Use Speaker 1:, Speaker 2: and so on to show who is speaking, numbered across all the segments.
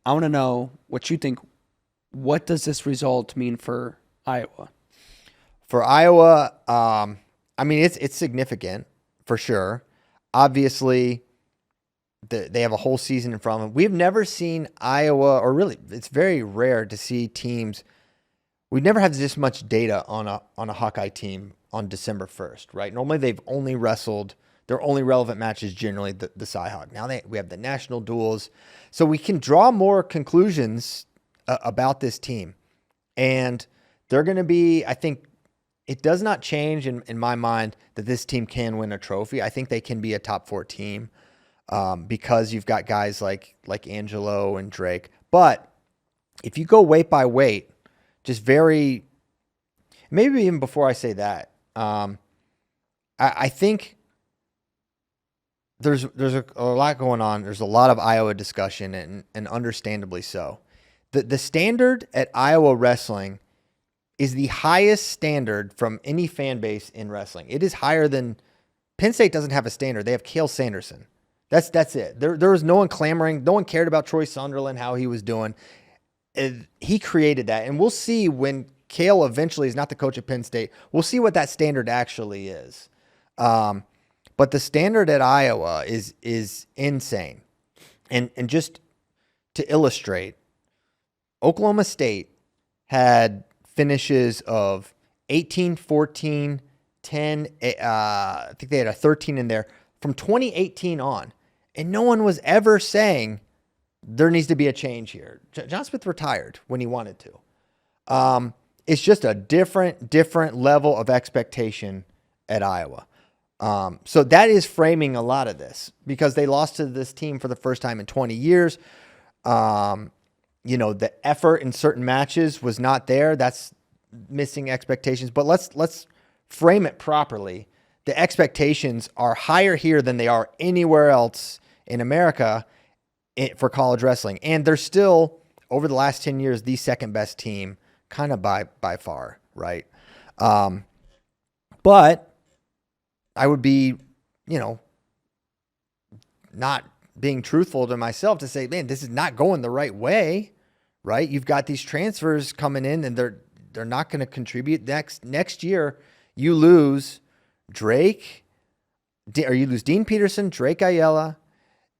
Speaker 1: I want to know what you think. What does this result mean for Iowa?
Speaker 2: For Iowa, I mean, it's significant for sure. Obviously, they have a whole season in front of them. We've never seen Iowa, or really, it's very rare to see teams. We've never had this much data on a Hawkeye team on December 1st, right? Normally, they've only wrestled. Their only relevant match is generally the Cyhawk. Now we have the national duels, so we can draw more conclusions about this team, and they're going to be. I think it does not change in my mind that this team can win a trophy. I think they can be a top 4 team because you've got guys like Angelo and Drake. But if you go weight by weight, just maybe even before I say that, I think there's a lot going on. There's a lot of Iowa discussion, and understandably so. The standard at Iowa wrestling is the highest standard from any fan base in wrestling. It is higher than Penn State doesn't have a standard. They have Cale Sanderson. That's it. There was no one clamoring. No one cared about Troy Sunderland, how he was doing. He created that. And we'll see when Cale eventually is not the coach at Penn State. We'll see what that standard actually is. But the standard at Iowa is insane. And just to illustrate, Oklahoma State had finishes of 18, 14, 10. I think they had a 13 in there from 2018 on. And no one was ever saying there needs to be a change here. John Smith retired when he wanted to. It's just a different level of expectation at Iowa. So that is framing a lot of this because they lost to this team for the first time in 20 years. The effort in certain matches was not there. That's missing expectations. But let's frame it properly. The expectations are higher here than they are anywhere else in America for college wrestling. And they're still, over the last 10 years, the second best team kind of by far, right? But I would be, not being truthful to myself to say, man, this is not going the right way, right? You've got these transfers coming in and they're not going to contribute. Next year, you lose Drake, or you lose Dean Peterson, Drake Ayala,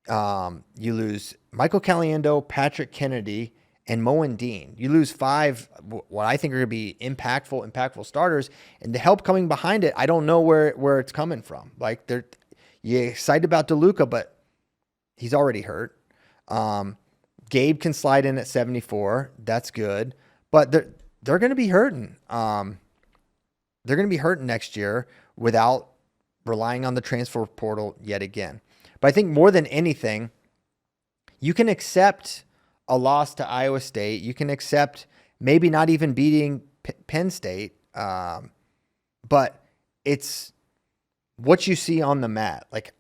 Speaker 2: you lose Michael Caliendo, Patrick Kennedy, and Moen Dean. You lose 5, what I think are going to be impactful starters, and the help coming behind it, I don't know where it's coming from. Like you're excited about DeLuca, but he's already hurt. Gabe can slide in at 74. That's good, but they're going to be hurting. They're going to be hurting next year without relying on the transfer portal yet again. But I think more than anything, you can accept a loss to Iowa State. You can accept maybe not even beating Penn State, but it's what you see on the mat. Like,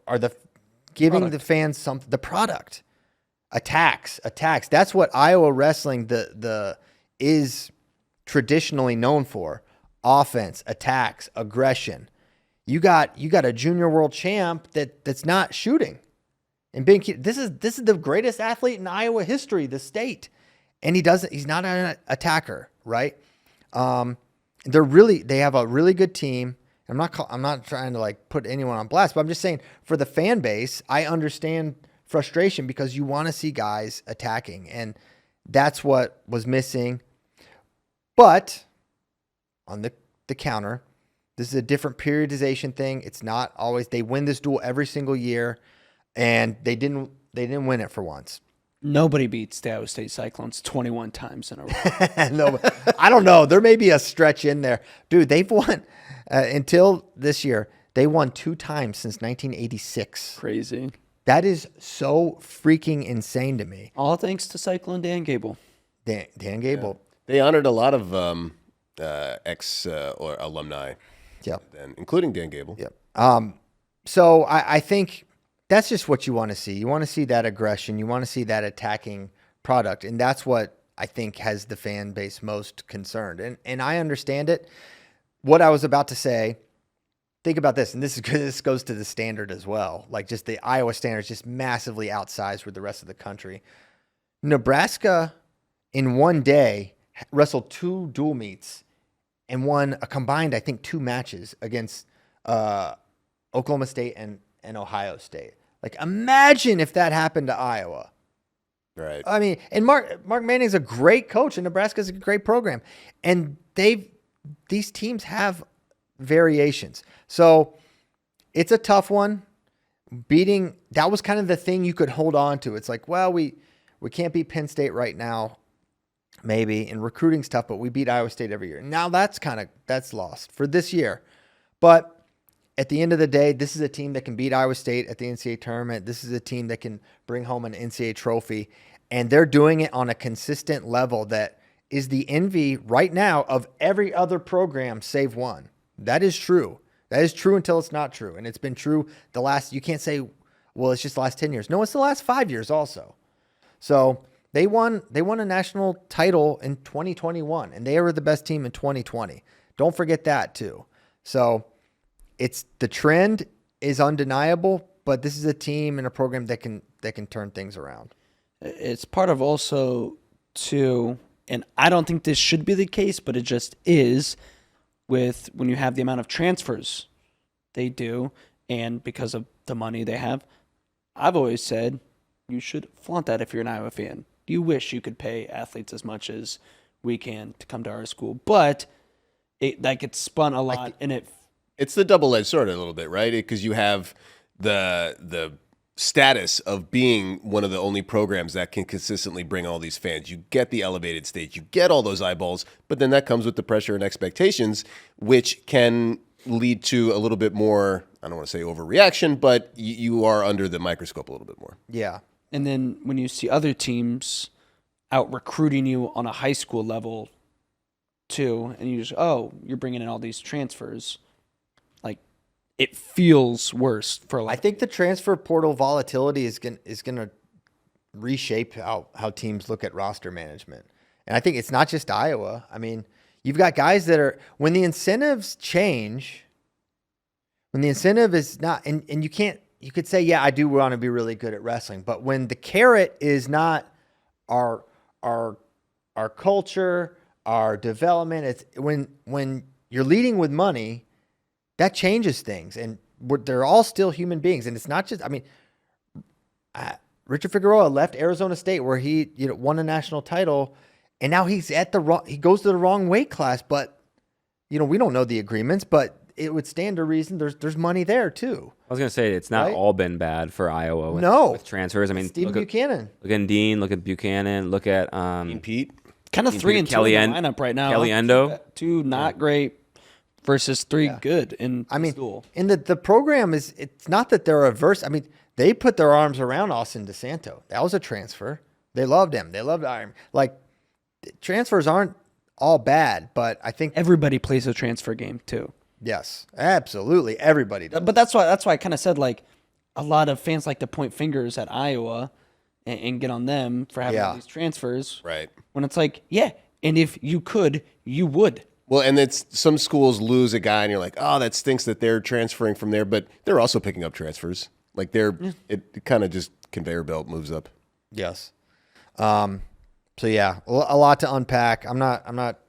Speaker 2: are giving the fans something? The product, attacks. That's what Iowa wrestling is traditionally known for: offense, attacks, aggression. You got a junior world champ that's not shooting. And this is the greatest athlete in Iowa history, the state. And he's not an attacker, right? They have a really good team. I'm not trying to put anyone on blast, but I'm just saying for the fan base, I understand frustration because you want to see guys attacking, and that's what was missing. But on the counter, this is a different periodization thing. It's not always they win this duel every single year, and they didn't win it for once.
Speaker 1: Nobody beats the Iowa State Cyclones 21 times in a row.
Speaker 2: No, I don't know. There may be a stretch in there. Dude, they've won until this year. They won 2 times since 1986.
Speaker 1: Crazy.
Speaker 2: That is so freaking insane to me.
Speaker 1: All thanks to Cyclone Dan Gable.
Speaker 2: Dan Gable.
Speaker 3: Yeah. They honored a lot of ex or alumni.
Speaker 2: Yeah.
Speaker 3: Including Dan Gable.
Speaker 2: Yeah. So I think that's just what you want to see. You want to see that aggression. You want to see that attacking product. And that's what I think has the fan base most concerned. And I understand it. What I was about to say, think about this. And this goes to the standard as well. Like just the Iowa standard is just massively outsized with the rest of the country. Nebraska in one day wrestled 2 dual meets and won a combined, I think, 2 matches against Oklahoma State and Ohio State. Like, imagine if that happened to Iowa.
Speaker 3: Right.
Speaker 2: I mean, and Mark Manning's a great coach, and Nebraska's a great program, and these teams have variations. So it's a tough one. That was kind of the thing you could hold on to. It's like, well, we can't beat Penn State right now, maybe, and recruiting's tough, but we beat Iowa State every year. Now that's lost for this year. But at the end of the day, this is a team that can beat Iowa State at the NCAA tournament. This is a team that can bring home an NCAA trophy, and they're doing it on a consistent level that is the envy right now of every other program save one. That is true. That is true until it's not true. And it's been true you can't say, well, it's just the last 10 years. No, it's the last 5 years also. So they won a national title in 2021, and they were the best team in 2020. Don't forget that too. So the trend is undeniable, but this is a team and a program that can turn things around.
Speaker 1: It's part of also too, and I don't think this should be the case, but it just is, with when you have the amount of transfers they do, and because of the money they have, I've always said you should flaunt that if you're an Iowa fan. You wish you could pay athletes as much as we can to come to our school, but that gets spun a lot, and
Speaker 3: it's the double-edged sword a little bit, right? Because you have the status of being one of the only programs that can consistently bring all these fans. You get the elevated stage, you get all those eyeballs, but then that comes with the pressure and expectations, which can lead to a little bit more, I don't want to say overreaction, but you are under the microscope a little bit more.
Speaker 2: Yeah.
Speaker 1: And then when you see other teams out recruiting you on a high school level too, and you just, you're bringing in all these transfers, like, it feels worse for a lot.
Speaker 2: I think the transfer portal volatility is going to reshape how teams look at roster management. And I think it's not just Iowa. I mean, you've got guys that are, when the incentives change, when the incentive is not, and you could say, yeah, I do want to be really good at wrestling, but when the carrot is not our culture, our development, it's when you're leading with money, that changes things, and they're all still human beings. And it's not just, I mean, Richard Figueroa left Arizona State where he won a national title, and now he goes to the wrong weight class. But we don't know the agreements, but it would stand to reason there's money there too.
Speaker 4: I was gonna say it's not all been bad for Iowa with transfers. I mean,
Speaker 2: Steve Buchanan.
Speaker 4: Look at Dean. Look at Buchanan. Look at
Speaker 3: Pete.
Speaker 1: Kind of 3 and 2 in the lineup right now.
Speaker 4: Kelly Endo.
Speaker 1: 2 not great versus 3 good in school.
Speaker 2: And the program it's not that they're averse. I mean, they put their arms around Austin DeSanto. That was a transfer. They loved him. They loved Iron. Like, transfers aren't all bad, but I think
Speaker 1: everybody plays a transfer game too.
Speaker 2: Yes, absolutely. Everybody does.
Speaker 1: But that's why I kind of said, like, a lot of fans like to point fingers at Iowa and get on them for having all these transfers.
Speaker 3: Right.
Speaker 1: When it's like, and if you could, you would.
Speaker 3: Well, and it's some schools lose a guy, and you're like, oh, that stinks that they're transferring from there, but they're also picking up transfers. Like it kind of just conveyor belt moves up.
Speaker 2: Yes. So yeah, a lot to unpack. I'm not.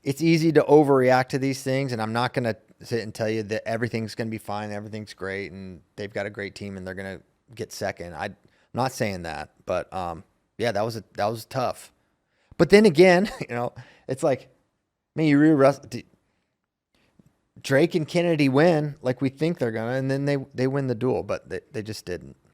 Speaker 2: It's easy to overreact to these things, and I'm not going to sit and tell you that everything's going to be fine, everything's great, and they've got a great team, and they're going to get second. I'm not saying that, but that was tough. But then again, it's like, man, you Drake and Kennedy win like we think they're gonna, and then they win the duel, but they just didn't.